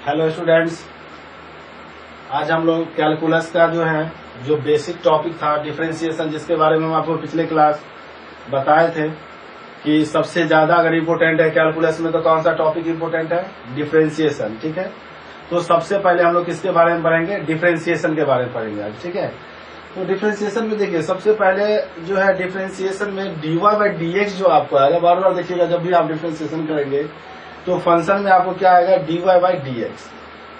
Hello students, आज हम लोग कैलकुलस का जो बेसिक टॉपिक था डिफरेंशिएशन, जिसके बारे में हम आपको पिछले क्लास बताए थे कि सबसे ज्यादा अगर इम्पोर्टेंट है कैलकुलस में तो कौन सा टॉपिक इम्पोर्टेंट है? डिफरेंशिएशन। ठीक है, तो सबसे पहले हम लोग किसके बारे में पढ़ेंगे? डिफरेंशिएशन के बारे में पढ़ेंगे आज। ठीक है, तो डिफरेंशिएशन में देखिए सबसे पहले डिफरेंशिएशन में dy बाई dx जो आपको आएगा, बार बार देखिएगा जब भी आप डिफरेंशिएशन करेंगे तो फंक्शन में आपको क्या आएगा? dy by dx।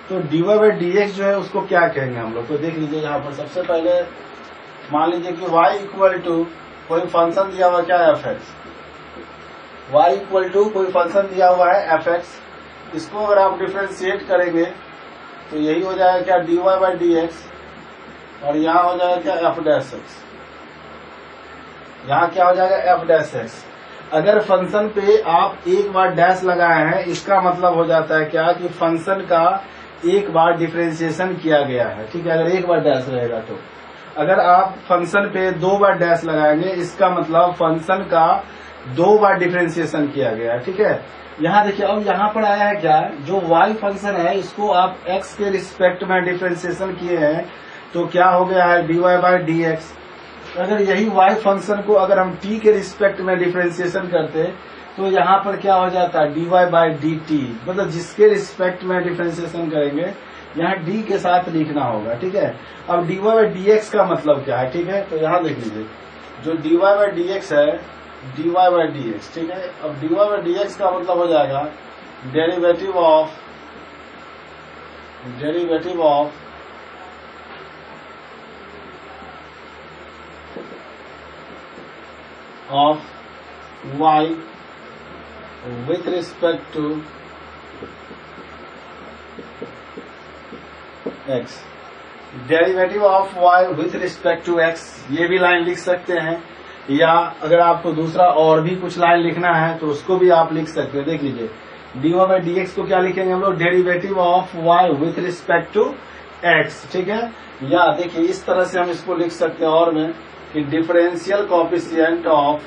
तो dy बाई dx जो है उसको क्या कहेंगे हम लोग? तो देख लीजिए यहाँ पर सबसे पहले मान लीजिए कि y इक्वल टू कोई फंक्शन दिया हुआ क्या है? fx। y इक्वल टू कोई फंक्शन दिया हुआ है fx। इसको अगर आप डिफरेंशिएट करेंगे तो यही हो जाएगा क्या? dy बाई dx, और यहाँ हो जाएगा क्या? f dash x। यहाँ क्या हो जाएगा? f dash x। अगर फंक्शन पे आप एक बार डैश लगाए हैं, इसका मतलब हो जाता है क्या कि फंक्शन का एक बार डिफरेंशिएशन किया गया है। ठीक है, अगर एक बार डैश रहेगा तो। अगर आप फंक्शन पे दो बार डैश लगाएंगे, इसका मतलब फंक्शन का दो बार डिफरेंशिएशन किया गया है। ठीक है, यहाँ देखिए अब यहाँ पर आया है क्या? जो y फंक्शन है इसको आप x के रिस्पेक्ट में डिफरेंशिएशन किए हैं तो क्या हो गया है? dy by dx। अगर यही y फंक्शन को अगर हम t के रिस्पेक्ट में डिफरेंशिएशन करते तो यहाँ पर क्या हो जाता है? dy by dt। मतलब जिसके रिस्पेक्ट में डिफरेंशिएशन करेंगे यहाँ d के साथ लिखना होगा। ठीक है, अब dy बाई dx का मतलब क्या है? ठीक है, तो यहाँ देख लीजिए जो dy बाई dx है, dy बाई dx। ठीक है, अब dy बाई dx का मतलब हो जाएगा derivative of y with respect to x। Derivative of y with respect to x, ये भी लाइन लिख सकते हैं, या अगर आपको दूसरा और भी कुछ लाइन लिखना है तो उसको भी आप लिख सकते हैं। देख लीजिए dy बाई dx को क्या लिखेंगे हम लोग? Derivative of y with respect to x। ठीक है, या देखिए इस तरह से हम इसको लिख सकते हैं और में कि differential coefficient of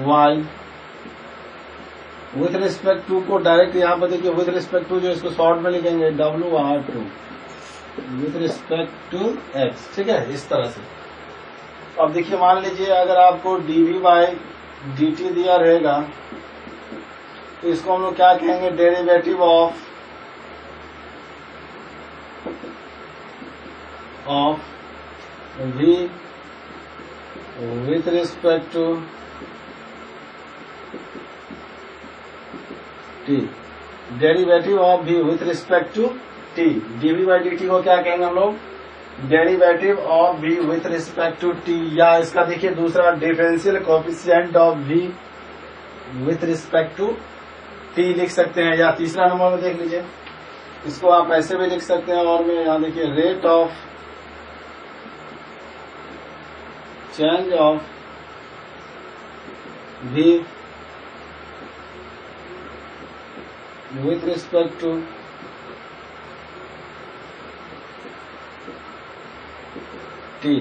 y with respect to को डायरेक्ट यहाँ पर देखिए विथ रिस्पेक्ट टू जो इसको शॉर्ट में लिखेंगे WR2 with respect to x। ठीक है, इस तरह से। अब देखिए मान लीजिए अगर आपको dv बाई dt दिया रहेगा तो इसको हम लोग क्या कहेंगे? Derivative of v with respect to t। Derivative of v with respect to t। dv by dt को क्या कहेंगे हम लोग? Derivative of v with respect to t, या इसका देखिए दूसरा differential coefficient of v with respect to t लिख सकते हैं। या तीसरा नंबर में देख लीजिए इसको आप ऐसे भी लिख सकते हैं, और में यहाँ देखिए rate of change of v with respect to t।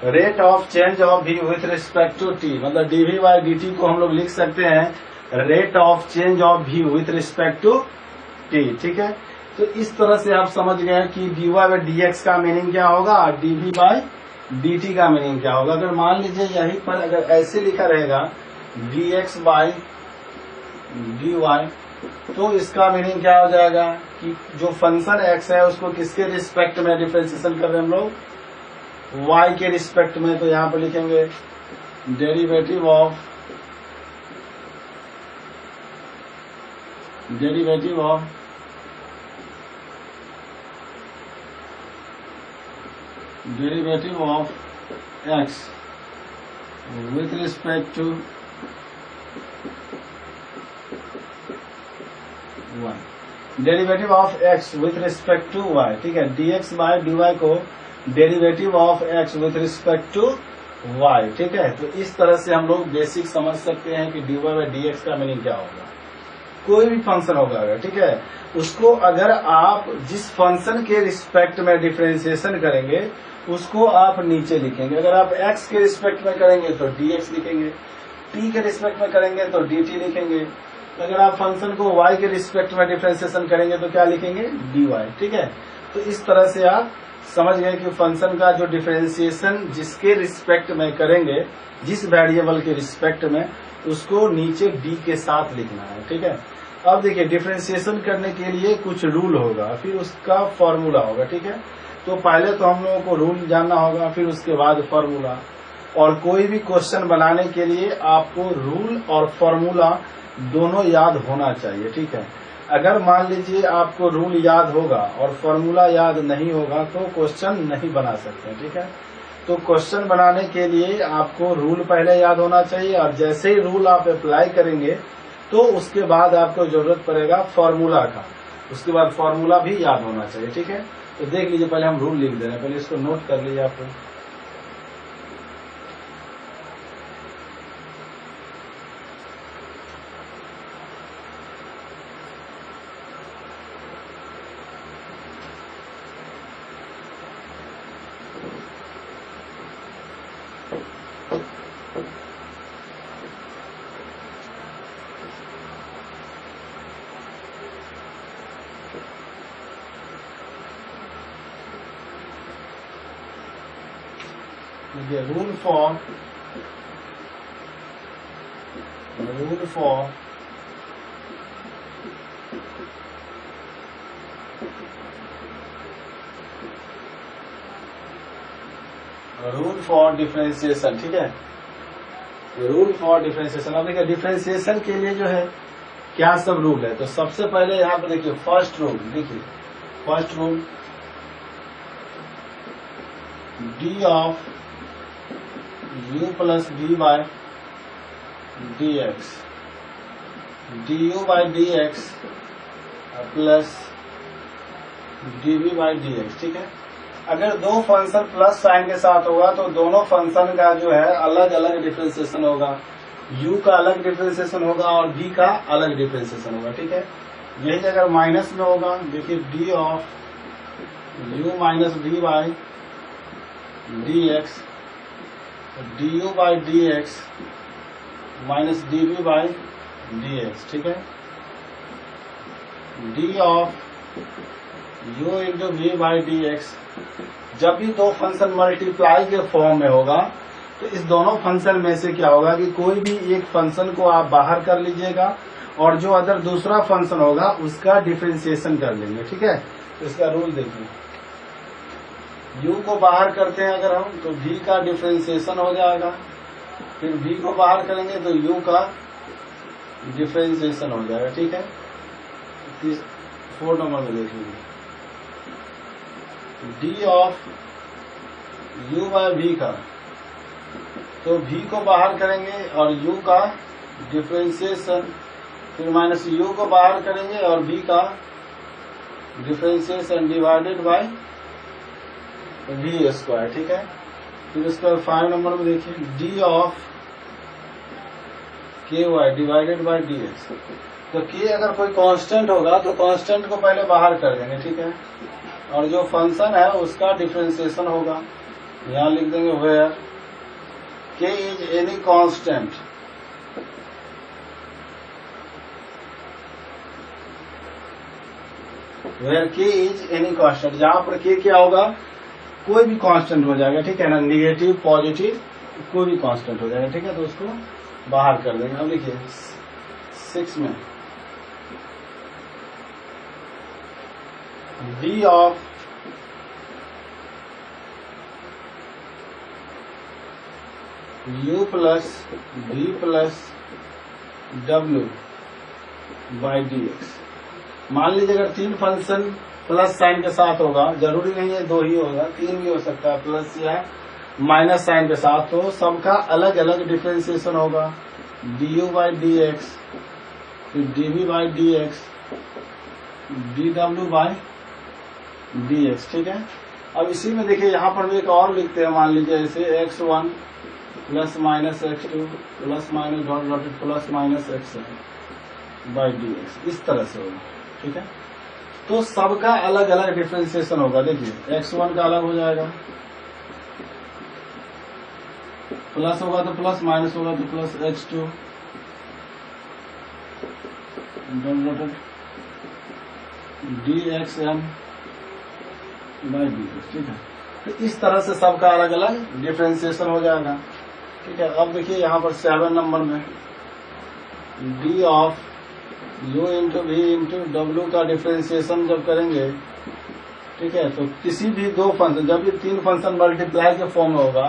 Rate of change of v with respect to t, मतलब dv बाई dt को हम लोग लिख सकते हैं rate of change of v with respect to t। ठीक है, तो इस तरह से आप समझ गए कि dy बाई dx का मीनिंग क्या होगा, dv बाई dt का मीनिंग क्या होगा। अगर मान लीजिए यहीं पर अगर ऐसे लिखा रहेगा dx बाई dy तो इसका मीनिंग क्या हो जाएगा कि जो फंक्शन x है उसको किसके रिस्पेक्ट में डिफरेंशिएशन कर रहे हैं हम लोग? y के रिस्पेक्ट में। तो यहाँ पर लिखेंगे derivative of x with respect to y। Derivative of x with respect to y। ठीक है, dx बाय dy को derivative of x with respect to y। ठीक है, तो इस तरह से हम लोग बेसिक समझ सकते हैं कि dy बाय dx का मीनिंग क्या होगा। कोई भी फंक्शन होगा अगर, ठीक है, उसको अगर आप जिस फंक्शन के रिस्पेक्ट में डिफरेंशिएशन करेंगे उसको आप नीचे लिखेंगे। अगर आप x के रिस्पेक्ट में करेंगे तो dx लिखेंगे, t के रिस्पेक्ट में करेंगे तो dt लिखेंगे, अगर आप फंक्शन को y के रिस्पेक्ट में डिफरेंशिएशन करेंगे तो क्या लिखेंगे, dy, ठीक है। तो इस तरह से आप समझ गए कि फंक्शन का जो डिफरेंशिएशन जिसके रिस्पेक्ट में करेंगे, जिस वेरिएबल के रिस्पेक्ट में, उसको नीचे d के साथ लिखना है, ठीक है। अब देखिए डिफरेंशिएशन करने के लिए कुछ रूल होगा, फिर उसका फॉर्मूला होगा, ठीक है। तो पहले तो हम लोगों को रूल जानना होगा, फिर उसके बाद फॉर्मूला। और कोई भी क्वेश्चन बनाने के लिए आपको रूल और फॉर्मूला दोनों याद होना चाहिए, ठीक है। अगर मान लीजिए आपको रूल याद होगा और फॉर्मूला याद नहीं होगा तो क्वेश्चन नहीं बना सकते, ठीक है। तो क्वेश्चन बनाने के लिए आपको रूल पहले याद होना चाहिए, और जैसे ही रूल आप अप्लाई करेंगे तो उसके बाद आपको जरूरत पड़ेगा फॉर्मूला का, उसके बाद फॉर्मूला भी याद होना चाहिए, ठीक है। तो देख लीजिए, पहले हम रूल लिख दे रहे हैं, पहले इसको नोट कर लीजिए आप। Rule for डिफरेंशिएशन, ठीक है। Rule for differentiation. अब देखिए डिफरेंशिएशन के लिए जो है क्या सब रूल है, तो सबसे पहले यहाँ पर देखिए फर्स्ट रूल, देखिए first rule D of u plus D by D x, D you by D X plus D we by D x, ठीक है। अगर दो फंक्शन प्लस साइन के साथ होगा तो दोनों फंक्शन का जो है अलग अलग डिफरेंशिएशन होगा, u का अलग डिफरेंशिएशन होगा और d का अलग डिफरेंशिएशन होगा, ठीक है। यही अगर माइनस में होगा, देखिए D of u minus D by D x, D you by D X minus D we by D x, ठीक है। D of u into V by D X, जब भी दो फंक्शन मल्टीप्लाई के फॉर्म में होगा तो इस दोनों फंक्शन में से क्या होगा कि कोई भी एक फंक्शन को आप बाहर कर लीजिएगा और जो अदर दूसरा फंक्शन होगा उसका डिफरेंशिएशन कर लेंगे, ठीक है। तो इसका रूल देखिए, u को बाहर करते हैं अगर हम तो v का डिफरेंशिएशन हो जाएगा, फिर v को बाहर करेंगे तो u का डिफरेंशिएशन हो जाएगा, ठीक है। 4 नंबर में देख लीजिए, d of u by v का, तो v को बाहर करेंगे और u का डिफरेंशिएशन, फिर माइनस u को बाहर करेंगे और v का differentiation divided by v square, ठीक है। फिर उसके बाद 5 नंबर में देखिए d of ky divided by dx, तो k अगर कोई कांस्टेंट होगा तो कांस्टेंट को पहले बाहर कर देंगे, ठीक है, और जो फंक्शन है उसका डिफरेंशिएशन होगा, यहाँ लिख देंगे where k is any constant, where k is any constant, जहां पर k क्या होगा, कोई भी कांस्टेंट हो जाएगा, ठीक है ना, निगेटिव पॉजिटिव कोई भी कांस्टेंट हो जाएगा, ठीक है। तो उसको बाहर कर देंगे। अब देखिए 6 में d of u plus v plus w by D x. मान लीजिए अगर 3 फंक्शन प्लस साइन के साथ होगा, जरूरी नहीं है 2 ही होगा, 3 भी हो सकता है, प्लस या माइनस साइन के साथ, तो सबका अलग अलग डिफरेंशिएशन होगा, d you by D x, फिर d we by D x, d डब्ल्यू बाई डी एक्स, ठीक है। अब इसी में देखिए यहाँ पर भी एक और लिखते हैं, मान लीजिए जैसे x1 plus minus x2 plus minus dot dotted plus minus x7, by D x, इस तरह से होगा। ठीक है, तो सबका अलग अलग डिफ्रेंसिएशन होगा। देखिए x1 का अलग हो जाएगा, प्लस होगा तो प्लस, माइनस होगा तो plus h2 dxm by D x. ठीक है, तो इस तरह से सबका अलग अलग डिफ्रेंसिएशन हो जाएगा। ठीक है, अब देखिए यहाँ पर 7 नंबर में D of u into V into W का डिफ्रेंसिएशन जब करेंगे, ठीक है, तो किसी भी दो फंक्शन, जब ये तीन फंक्शन मल्टीप्लाई के फॉर्म में होगा,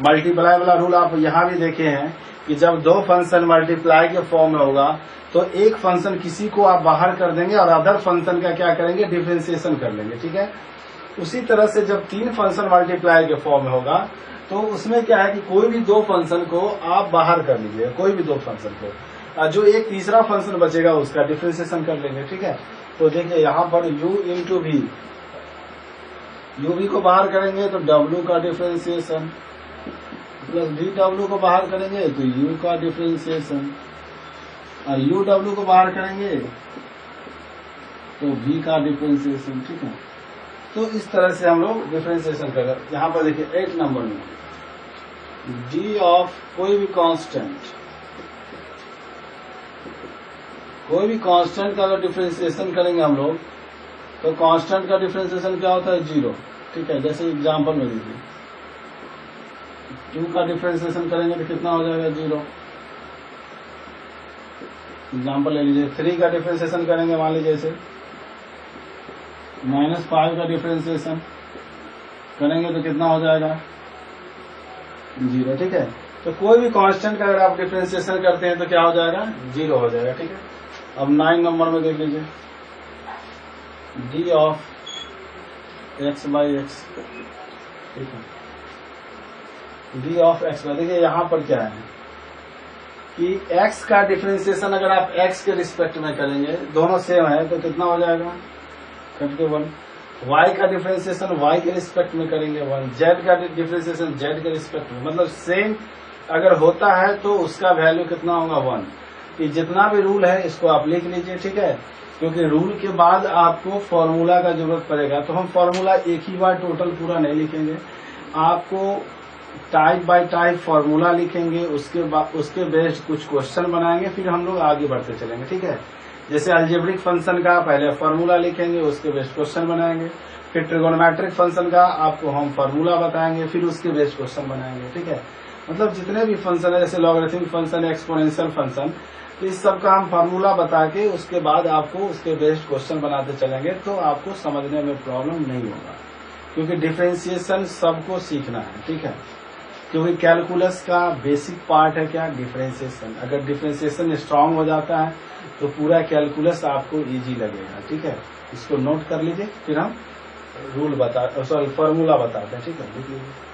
मल्टीप्लाई वाला रूल आप यहाँ भी देखे हैं कि जब दो फंक्शन मल्टीप्लाई के फॉर्म में होगा तो एक फंक्शन किसी को आप बाहर कर देंगे और अदर फंक्शन का क्या करेंगे, डिफ्रेंसिएशन कर लेंगे। ठीक है, उसी तरह से जब तीन फंक्शन मल्टीप्लाई के फॉर्म में होगा तो उसमें क्या है कि कोई भी दो फंक्शन को आप बाहर कर लीजिए, कोई भी दो फंक्शन को, जो एक तीसरा फंक्शन बचेगा उसका डिफ्रेंसिएशन कर लेंगे। ठीक है, तो देखिए यहाँ पर u into V, u v को बाहर करेंगे तो w का डिफ्रेंसिएशन, प्लस डी डब्ल्यू को बाहर करेंगे तो u का डिफ्रेंसिएशन, और u w को बाहर करेंगे तो v का डिफ्रेंसिएशन। ठीक है, तो इस तरह से हम लोग डिफ्रेंसिएशन करें। यहाँ पर देखिए 8 नंबर में d ऑफ कोई भी कांस्टेंट का अगर डिफ्रेंसिएशन करेंगे हम लोग तो कांस्टेंट का डिफ्रेंसिएशन क्या होता है, 0। ठीक है, जैसे एग्जांपल में देखिए 2 का डिफ्रेंसिएशन करेंगे तो कितना हो जाएगा, 0। एग्जांपल ले लीजिए 3 का डिफ्रेंसिएशन करेंगे, मान लीजिए जैसे -5 का डिफ्रेंसिएशन करेंगे तो कितना हो जाएगा, 0। ठीक है, तो कोई भी कांस्टेंट का अगर आप डिफ्रेंसिएशन करते हैं तो क्या हो जाएगा, 0 हो जाएगा। ठीक है, अब 9 नंबर में देख लीजिए D of x by x. ठीक है, डी ऑफ x बाई, देखिए यहाँ पर क्या है कि x का डिफ्रेंसिएशन अगर आप x के रिस्पेक्ट में करेंगे, दोनों सेम है तो कितना हो जाएगा, 1। y का डिफ्रेंसिएशन y के रिस्पेक्ट में करेंगे 1, z का डिफ्रेंसिएशन z के रिस्पेक्ट में, मतलब सेम अगर होता है तो उसका वैल्यू कितना होगा, 1। ये जितना भी रूल है इसको आप लिख लीजिए। ठीक है, क्योंकि रूल के बाद आपको फॉर्मूला का जरूरत पड़ेगा, तो हम फॉर्मूला एक ही बार टोटल पूरा नहीं लिखेंगे, आपको टाइप बाय टाइप फॉर्मूला लिखेंगे, उसके बाद उसके बेस्ड कुछ क्वेश्चन बनाएंगे, फिर हम लोग आगे बढ़ते चलेंगे। ठीक है, जैसे अलजेब्रिक फंक्शन का पहले फॉर्मूला लिखेंगे, उसके बेस्ड क्वेश्चन बनाएंगे, फिर ट्रिगोनोमेट्रिक फंक्शन का आपको हम फॉर्मूला बताएंगे, फिर उसके बेस्ड क्वेश्चन बनाएंगे। ठीक है, मतलब जितने भी फंक्शन है, जैसे लॉगरिथमिक फंक्शन, एक्सपोनेंशियल फंक्शन, तो इस सब का हम फार्मूला बता के उसके बाद आपको उसके बेस्ड क्वेश्चन बनाते चलेंगे, तो आपको समझने में प्रॉब्लम नहीं होगा, क्योंकि डिफरेंशिएशन सबको सीखना है। ठीक है, क्योंकि कैलकुलस का बेसिक पार्ट है क्या, डिफरेंशिएशन। अगर डिफरेंशिएशन स्ट्रांग हो जाता है तो पूरा कैलकुलस आपको इजी लगेगा। ठीक है, इसको नोट कर लीजिए, फिर हम फॉर्मूला बताते हैं। ठीक है, लिख लीजिए।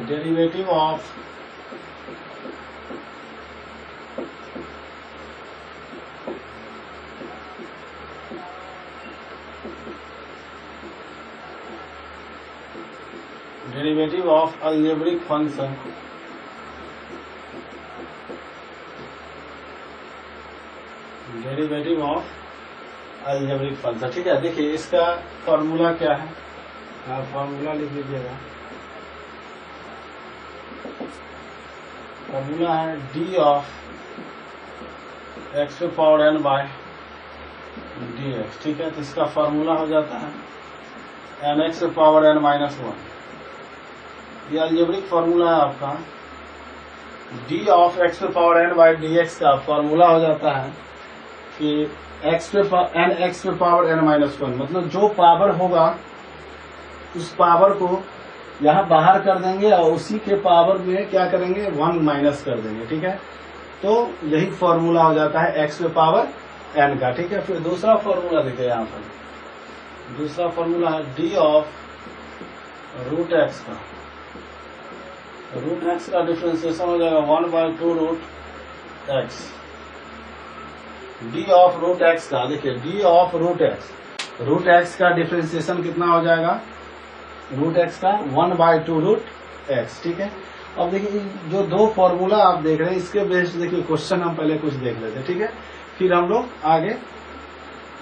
डेरिवेटिव ऑफ अलजेब्रिक फंक्शन ठीक है, देखिए इसका फॉर्मूला क्या है, आप फॉर्मूला लिख लीजिएगा। फॉर्मूला है D of x⁴n bye dx, ठीक है। तो इसका फॉर्मूला हो जाता है nx to power n minus 1। ये अलजेब्रिक फॉर्मूला है आपका। d of x to power n by dx का फॉर्मूला हो जाता है कि x to power n minus 1, मतलब जो पावर होगा उस पावर को यहाँ बाहर कर देंगे और उसी के पावर में क्या करेंगे 1 माइनस कर देंगे, ठीक है। तो यही फॉर्मूला हो जाता है x to पावर n का, ठीक है। फिर दूसरा फॉर्मूला देखिए यहाँ पर, दूसरा फॉर्मूला है d ऑफ रूट x का। रूट x का डिफ्रेंसिएशन हो जाएगा 1/2 root x। d of root x का, देखिए d ऑफ रूट x का डिफ्रेंसिएशन कितना हो जाएगा, रूट x का 1/2 रूट x, ठीक है। अब देखिए जो दो फॉर्मूला आप देख रहे हैं इसके बेस देखिए क्वेश्चन हम पहले कुछ देख लेते हैं, ठीक है। फिर हम लोग आगे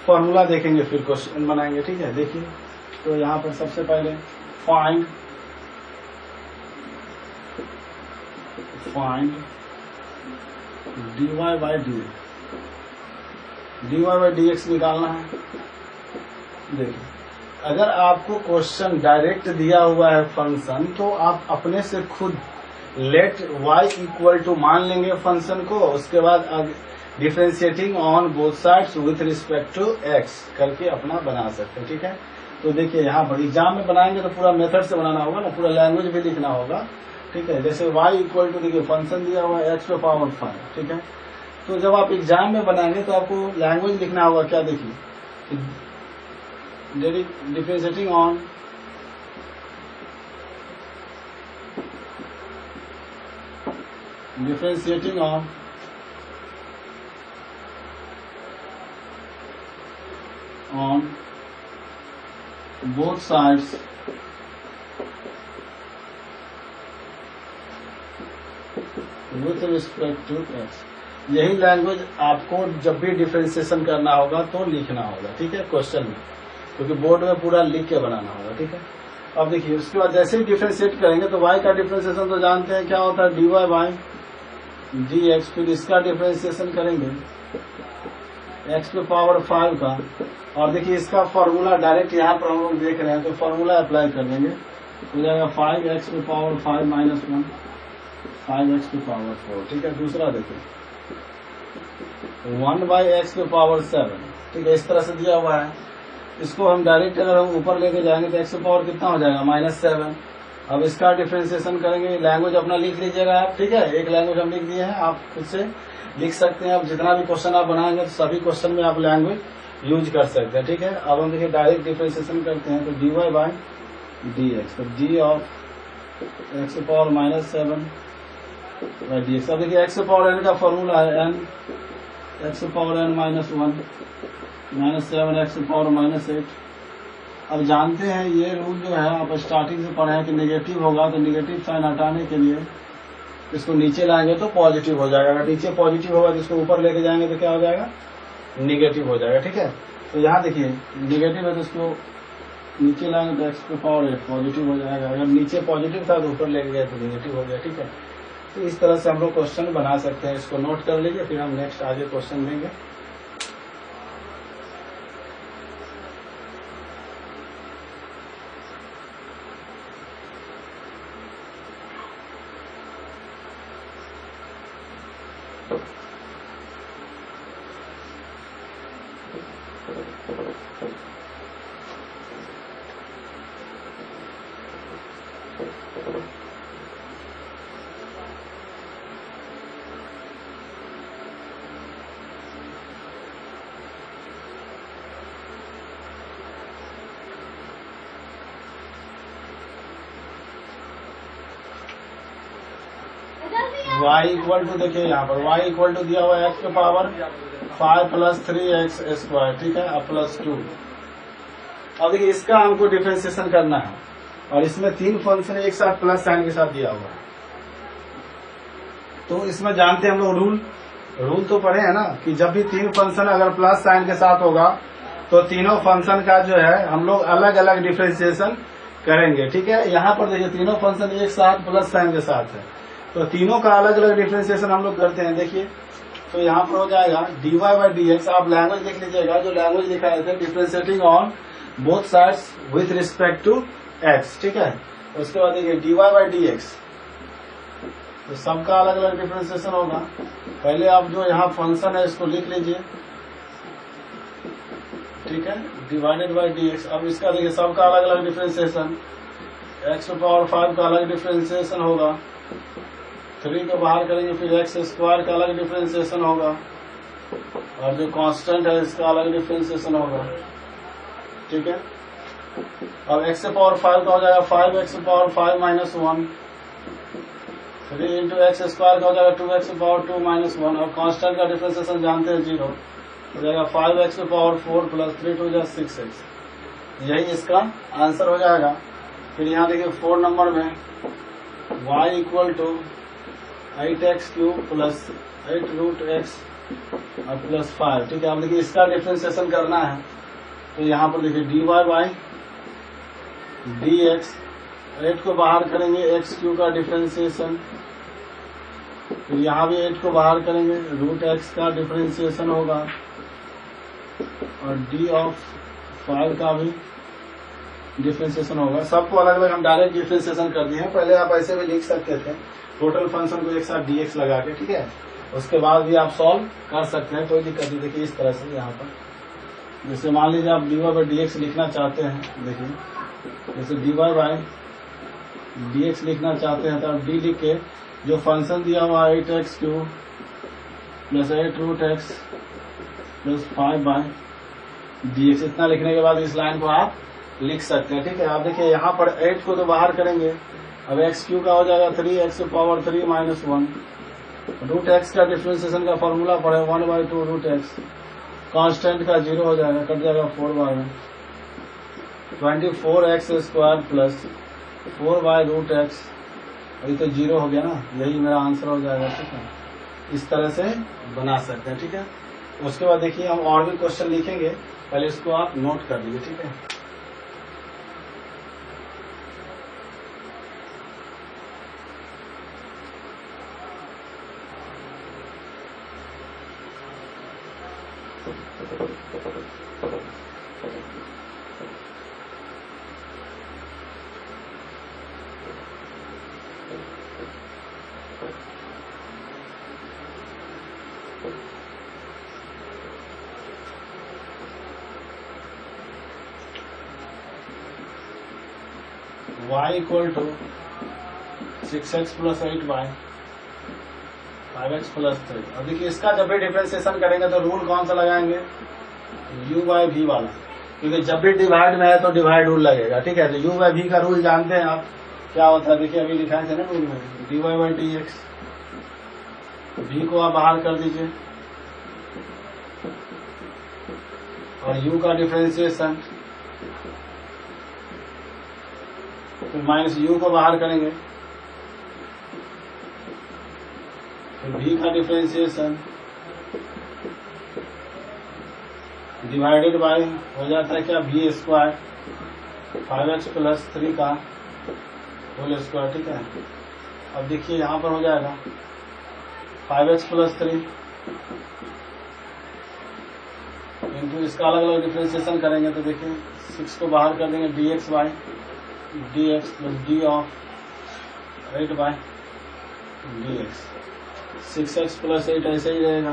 फॉर्मूला देखेंगे, फिर क्वेश्चन बनाएंगे, ठीक है। देखिए तो यहाँ पर सबसे पहले फाइंड dy बाई dx निकालना है। देखिए अगर आपको क्वेश्चन डायरेक्ट दिया हुआ है फंक्शन, तो आप अपने से खुद लेट y इक्वल टू मान लेंगे फंक्शन को, उसके बाद differentiating on both sides with respect to x करके अपना बना सकते हैं, ठीक है। तो देखिए यहाँ पर एग्जाम में बनाएंगे तो पूरा मेथड से बनाना होगा ना, पूरा लैंग्वेज भी लिखना होगा, ठीक है। जैसे y इक्वल टू देखिए फंक्शन दिया हुआ है x to पावर 5, ठीक है। तो जब आप एग्जाम में बनाएंगे तो आपको लैंग्वेज लिखना होगा, क्या देखिए differentiating on both sides with respect to x। यही लैंग्वेज आपको जब भी डिफरेंशिएशन करना होगा तो लिखना होगा, ठीक है, क्वेश्चन में, क्योंकि बोर्ड में पूरा लिख के बनाना होगा, ठीक है। अब देखिए उसके बाद जैसे ही डिफरेंशिएट करेंगे तो y का डिफरेंशिएशन तो जानते हैं क्या होता है, dy बाई dx। फिर इसका डिफरेंशिएशन करेंगे x to पावर 5 का, और देखिए इसका फॉर्मूला डायरेक्ट यहाँ पर हम लोग देख रहे हैं तो फॉर्मूला अप्लाई कर देंगे, हो जाएगा 5x to power 5 minus 1 5x to power 4, ठीक है। दूसरा देखिए 1/x to पावर 7, ठीक है, इस तरह से दिया हुआ है। इसको हम डायरेक्ट अगर हम ऊपर लेके जाएंगे तो x to पावर कितना हो जाएगा -7। अब इसका डिफरेंशिएशन करेंगे, लैंग्वेज अपना लिख लीजिएगा आप, ठीक है। एक लैंग्वेज हम लिख दिए हैं, आप खुद से लिख सकते हैं। अब जितना भी क्वेश्चन आप बनाएंगे तो सभी क्वेश्चन में आप लैंग्वेज यूज कर सकते हैं, ठीक है। अब हम देखिए डायरेक्ट डिफरेंशिएशन करते हैं तो dy बाई dx, तो d of x to power -7 by dx। अब देखिए x to पावर n का फॉर्मूला है n x to power n minus 1 -7x to power -8। अब जानते हैं ये रूल जो है आप स्टार्टिंग से पढ़े हैं कि नेगेटिव होगा तो नेगेटिव साइन हटाने के लिए इसको नीचे लाएंगे तो पॉजिटिव हो जाएगा, अगर नीचे पॉजिटिव होगा तो इसको ऊपर लेके जाएंगे तो क्या हो जाएगा, निगेटिव हो जाएगा, ठीक है। तो यहाँ देखिए निगेटिव है तो इसको नीचे लाएंगे तो x to पावर 8 पॉजिटिव हो जाएगा, अगर नीचे पॉजिटिव था तो ऊपर लेके गए तो निगेटिव हो गया, ठीक है। तो इस तरह से हम लोग क्वेश्चन बना सकते हैं, इसको नोट कर लीजिए, फिर हम नेक्स्ट आगे क्वेश्चन देंगे। y इक्वल टू देखिए यहाँ पर y इक्वल टू दिया हुआ है x के पावर 5 + 3x स्क्वायर, ठीक है, अब +2। अब देखिए इसका हमको डिफरेंशिएशन करना है और इसमें 3 फंक्शन एक साथ प्लस साइन के साथ दिया हुआ है। तो इसमें जानते हैं हम लोग रूल तो पढ़े हैं ना कि जब भी 3 फंक्शन अगर प्लस साइन के साथ होगा तो तीनों फंक्शन का जो है हम लोग अलग अलग डिफरेंशिएशन करेंगे, ठीक है। यहाँ पर देखिए तीनों फंक्शन एक साथ प्लस साइन के साथ है तो तीनों का अलग अलग डिफरेंशिएशन हम लोग करते हैं। देखिए तो यहाँ पर हो जाएगा dy बाई डी एक्स। आप लैंग्वेज लिख लीजिएगा, जो लैंग्वेज लिखा है differentiating on both sides with respect to x, ठीक है। उसके बाद देखिए dy बाई डी एक्स, तो सबका अलग अलग डिफ्रेंशिएशन होगा। पहले आप जो यहाँ फंक्शन है इसको लिख लीजिए, ठीक है, डिवाइडेड बाई डी एक्स। अब इसका देखिए सबका अलग अलग डिफ्रेंशिएशन, x टू पावर 5 का अलग डिफ्रेंशिएशन होगा, 3 को बाहर करेंगे, फिर x स्क्वायर का अलग डिफ्रेंशिएशन होगा, और जो कांस्टेंट है इसका अलग डिफ्रेंशिएशन होगा, ठीक है। अब x पावर 5 का हो जाएगा 5x power 5 minus 1, 3 into x square का हो जाएगा 2x पावर 2 माइनस 1, और कांस्टेंट का डिफ्रेंशिएशन जानते हैं 0, हो जाएगा 5x power 4 plus 3 to 6x। यही इसका आंसर हो जाएगा। फिर यहाँ देखिए 4 नंबर में y equal to 8x cube plus 8 root X और प्लस 5, ठीक है। अब देखिए इसका डिफ्रेंशिएशन करना है, तो यहाँ पर देखिए dy बाई डी एक्स, 8 को बाहर करेंगे x क्यूब का डिफ्रेंशिएशन, फिर यहाँ भी 8 को बाहर करेंगे, रूट एक्स का डिफ्रेंशिएशन होगा, और डी ऑफ 5 का भी डिफ्रेंशिएशन होगा। सबको अलग अलग हम डायरेक्ट डिफ्रेंशिएशन कर दिए हैं। पहले आप ऐसे भी लिख सकते थे टोटल फंक्शन को एक साथ dx लगा के, ठीक है। उसके बाद भी आप सॉल्व कर सकते हैं, कोई दिक्कत नहीं। देखिए इस तरह से यहाँ पर जैसे मान लीजिए आप dy बाई डी एक्स लिखना चाहते हैं, देखिए जैसे dy बाई डी एक्स लिखना चाहते हैं, तो आप d लिख के जो फंक्शन दिया हुआ 8x cube plus 8 root X plus 5 by D X, इतना लिखने के बाद इस लाइन को आप लिख सकते हैं, ठीक है। आप देखिए यहाँ पर 8 को तो बाहर करेंगे, अब x क्यू का हो जाएगा 3x power 3 minus 1, root X का डिफ्रेंशिएशन का फॉर्मूला पड़े 1 बाई 2 रूट एक्स, कांस्टेंट का 0 हो जाएगा, कट जाएगा 4 बाई में 24x square plus 4 by root X, अभी तो 0 हो गया ना, यही मेरा आंसर हो जाएगा, ठीक है। इस तरह से बना सकते हैं, ठीक है। उसके बाद देखिए हम और भी क्वेश्चन लिखेंगे, पहले इसको आप नोट कर लीजिए, ठीक है। y equal to 6x plus 8y 5x plus 3। अब देखिए इसका जब भी डिफरेंशिएशन करेंगे तो रूल कौन सा लगाएंगे, u बाई वी वाला, क्योंकि जब भी डिवाइड में है तो डिवाइड रूल लगेगा, ठीक है। तो u बाई वी का रूल जानते हैं आप, क्या होता है, देखिए अभी लिखाए थे ना रूल में, dy by D x, v को आप बाहर कर दीजिए, और u का डिफरेंशिएशन, फिर माइनस u को बाहर करेंगे, फिर v का डिफरेंशिएशन डिवाइडेड बाय हो जाता है क्या, v स्क्वायर 5x प्लस 3 का होल स्क्वायर, ठीक है। अब देखिए यहाँ पर हो जाएगा 5x प्लस 3 इंटू इसका अलग अलग डिफरेंशिएशन करेंगे, तो देखिए 6 को बाहर कर देंगे, dx by D X plus D of 8 by D x, 6x plus 8 ऐसे ही रहेगा,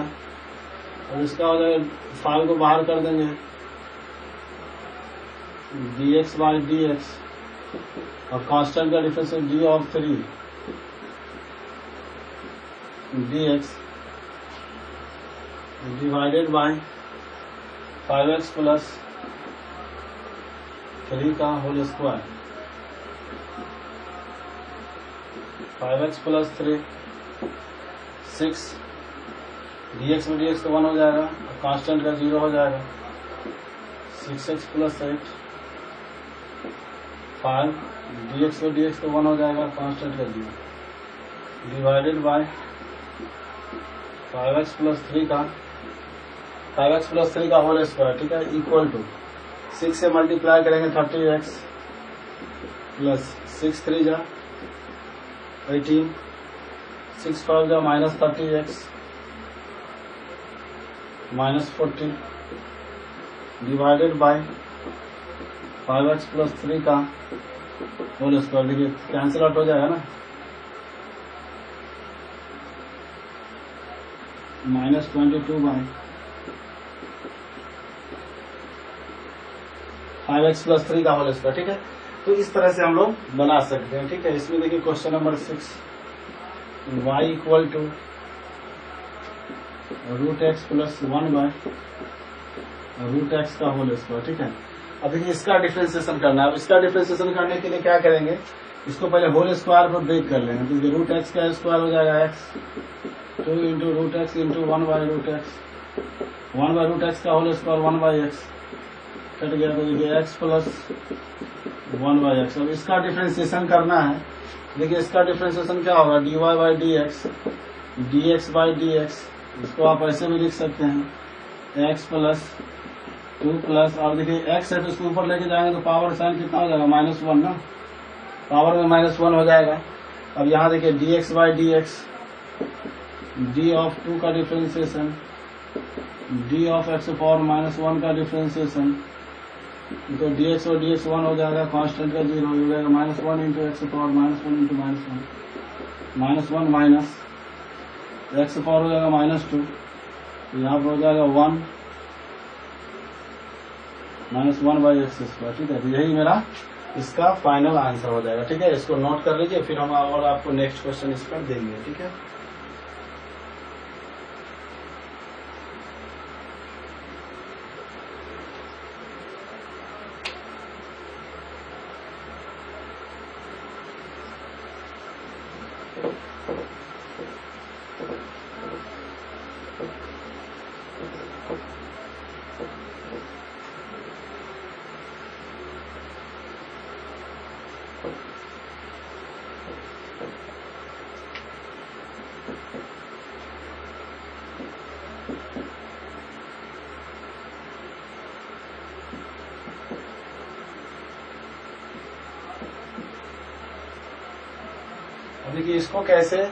और इसका हो जाएगा 5 को बाहर कर देंगे, dx बाई डी एक्स, और कांस्टेंट का डिफरेंस है d of 3 dx divided by 5x plus 3 का whole square, 5x plus 3 6 dx में dx तो 1 हो जाएगा, और कांस्टेंट का 0 हो जाएगा, 6x प्लस 8 5 dx में dx तो 1 हो जाएगा, कांस्टेंट का 0 डिवाइडेड बाय 5x प्लस 3 का 5x प्लस 3 का होल स्क्वायर, ठीक है, इक्वल टू 6 से मल्टीप्लाई करेंगे 30x प्लस 6 3 जा 18, 6 5 जा minus 30x -14 divided by 5x + 3 का होल स्क्वायर। देखिए कैंसिल आउट हो जाएगा ना, -22 बाय 5x + 3 का होल स्क्वायर। ठीक है, तो इस तरह से हम लोग बना सकते हैं। ठीक है, इसमें देखिए question number 6, y = √x + 1 by √x का होल स्क्वायर। ठीक है, अब देखिए इसका डिफरेंशिएशन करना है। अब इसका डिफरेंशिएशन करने के लिए क्या करेंगे, इसको पहले होल स्क्वायर पर ब्रेक कर लेंगे। तो √x का स्क्वायर हो जाएगा x, 2 × √x × 1 by √x, 1 by √x का whole square 1 by x cut गया। तो देखिए x + 1 बाय x। अब इसका डिफरेंशिएशन करना है। देखिए इसका डिफरेंशिएशन क्या होगा, dy/dx dx/dx। इसको आप ऐसे भी लिख सकते हैं x + 2 प्लस, और देखिए x है तो इसको ऊपर लेके जाएंगे तो पावर साइन कितना हो जाएगा, -1 ना, पावर में -1 हो जाएगा। अब यहाँ देखिए dx/dx, d ऑफ 2 का डिफरेंशिएशन, d ऑफ x⁻−1 का डिफरेंशिएशन, तो dx और dx 1 हो जाएगा, कांस्टेंट का 0 हो जाएगा, -1 × x⁻−1 × -1 -1 माइनस x पावर हो जाएगा -2, यहाँ पर हो जाएगा 1 -1/x²। ठीक है, तो यही मेरा इसका फाइनल आंसर हो जाएगा। ठीक है, इसको नोट कर लीजिए, फिर हम और आपको नेक्स्ट क्वेश्चन इस पर देंगे। ठीक है, देखिए इसको कैसे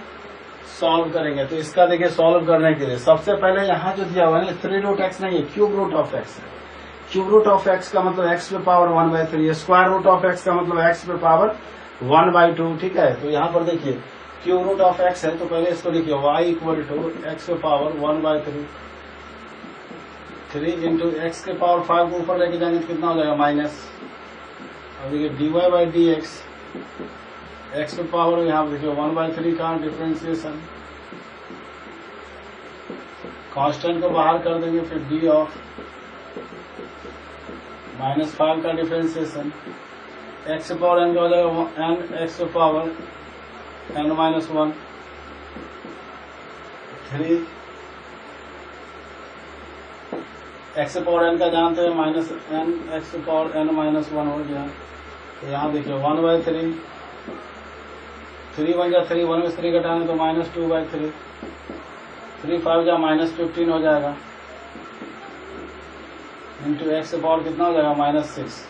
सॉल्व करेंगे। तो इसका देखिए सॉल्व करने के लिए सबसे पहले यहाँ जो दिया हुआ है 3√x नहीं है, √x है। √x का मतलब x पे पावर 1/3, √x का मतलब x पे पावर 1/2। ठीक है, तो यहाँ पर देखिए √x है, तो पहले इसको लिखिए y = x पे पावर 1/3, 3 × x के पावर 5 को ऊपर लेके जाएंगे तो कितना हो जाएगा, माइनस। अब देखिए dy/dx, x पे पावर यहाँ पर देखिए 1/3 का डिफरेंशिएशन, कांस्टेंट को बाहर कर देंगे, फिर d ऑफ -5 का डिफरेंशिएशन, x पे पावर n का हो जाएगा n x पे पावर n-1, 3 x पे पावर n का जानते हैं -n x पे पावर n-1 हो गया। तो यहाँ देखिए 1/3, 3 बन गया, 3 1 में 3 घटाएंगे तो -2/3, 3 5 जा -15 हो जाएगा, इंटू x से पावर कितना हो जाएगा, -6।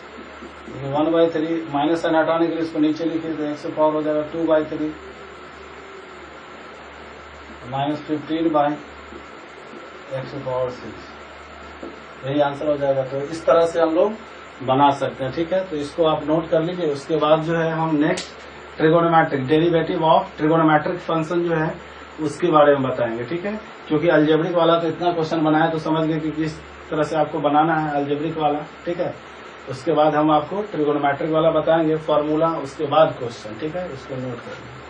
1/3 माइनस साइन हटाने के लिए इसको नीचे लिखिए तो x से पावर हो जाएगा 2/3 -15/x से पावर 6। यही आंसर हो जाएगा। तो इस तरह से हम लोग बना सकते हैं। ठीक है, तो इसको आप नोट कर लीजिए। उसके बाद जो है हम next trigonometric derivative of trigonometric function जो है उसके बारे में बताएंगे। ठीक है, क्योंकि अलजेब्रिक वाला तो इतना क्वेश्चन बनाया तो समझ गए कि किस तरह से आपको बनाना है अलजेब्रिक वाला। ठीक है, उसके बाद हम आपको ट्रिगोनोमेट्रिक वाला बताएंगे, फॉर्मूला, उसके बाद क्वेश्चन। ठीक है, इसको नोट कर लीजिए।